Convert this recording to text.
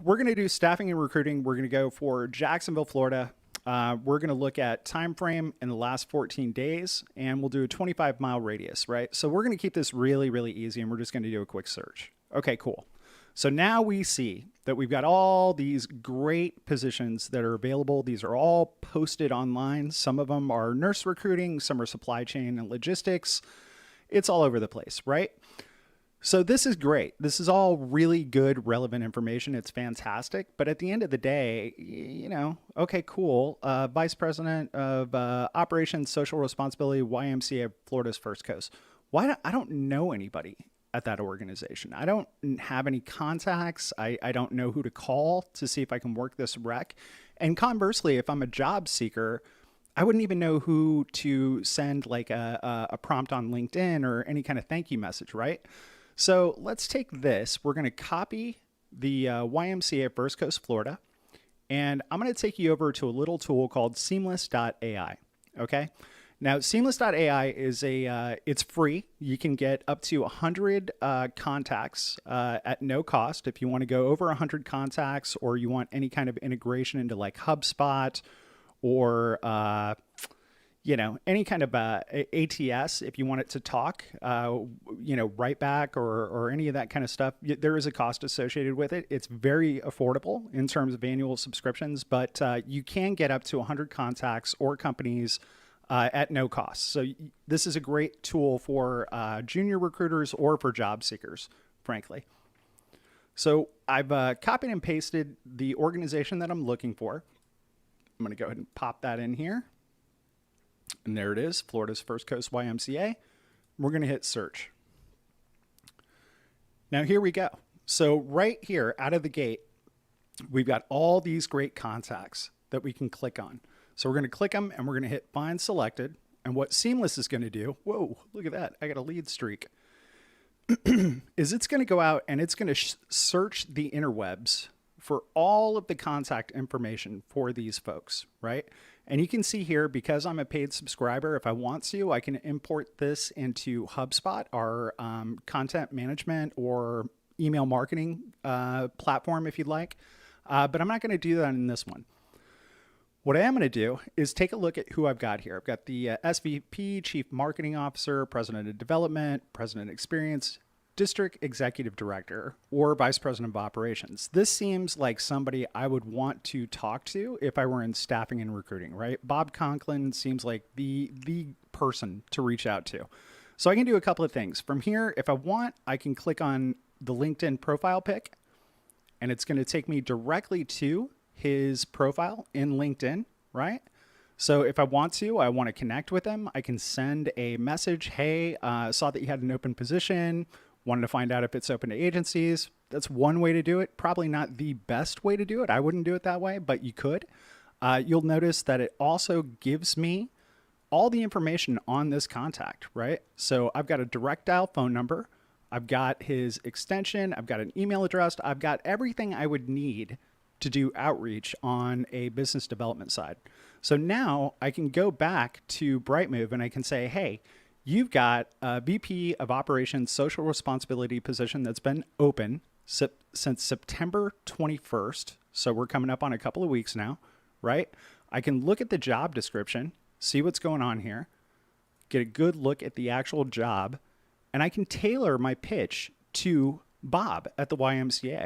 we're going to do staffing and recruiting. We're going to go for Jacksonville, Florida. We're going to look at time frame in the last 14 days, and we'll do a 25-mile radius, right? So we're going to keep this really, really easy, and we're just going to do a quick search. Okay, cool. So now we see that we've got all these great positions that are available. These are all posted online. Some of them are nurse recruiting, some are supply chain and logistics. It's all over the place, right? So this is great. This is all really good, relevant information. It's fantastic. But at the end of the day, okay, cool. Vice President of Operations, Social Responsibility, YMCA, Florida's First Coast. I don't know anybody at that organization. I don't have any contacts. I don't know who to call to see if I can work this rec. And conversely, if I'm a job seeker, I wouldn't even know who to send like a prompt on LinkedIn or any kind of thank you message, right? So let's take this. We're going to copy the YMCA First Coast, Florida, and I'm going to take you over to a little tool called seamless.ai. Okay. Now, seamless.ai is it's free. You can get up to 100 contacts at no cost. If you want to go over 100 contacts, or you want any kind of integration into like HubSpot or any kind of ATS, if you want it to talk, right back or any of that kind of stuff, there is a cost associated with it. It's very affordable in terms of annual subscriptions, but you can get up to 100 contacts or companies at no cost. So this is a great tool for junior recruiters or for job seekers, frankly. So I've copied and pasted the organization that I'm looking for. I'm going to go ahead and pop that in here. And there it is, Florida's First Coast YMCA. We're going to hit search. Now here we go. So right here out of the gate, we've got all these great contacts that we can click on. So we're going to click them and we're going to hit find selected. And what Seamless is going to do, whoa, look at that. I got a lead streak. Is it's going to go out and it's going to search the interwebs for all of the contact information for these folks, right? And you can see here, because I'm a paid subscriber, if I want to, I can import this into HubSpot, our content management or email marketing platform, if you'd like. But I'm not going to do that in this one. What I am going to do is take a look at who I've got here. I've got the SVP, Chief Marketing Officer, President of Development, President of Experience, District Executive Director, or Vice President of Operations. This seems like somebody I would want to talk to if I were in staffing and recruiting, right? Bob Conklin seems like the person to reach out to. So I can do a couple of things. From here, if I want, I can click on the LinkedIn profile pic, and it's going to take me directly to his profile in LinkedIn, right? So if I want to connect with him, I can send a message. Hey, saw that you had an open position. Wanted to find out if it's open to agencies. That's one way to do it. Probably not the best way to do it. I wouldn't do it that way, but you could. You'll notice that it also gives me all the information on this contact, right? So I've got a direct dial phone number. I've got his extension. I've got an email address. I've got everything I would need to do outreach on a business development side. So now I can go back to Brightmove and I can say, hey, you've got a VP of Operations Social Responsibility position that's been open since September 21st. So we're coming up on a couple of weeks now, right? I can look at the job description, see what's going on here, get a good look at the actual job, and I can tailor my pitch to Bob at the YMCA.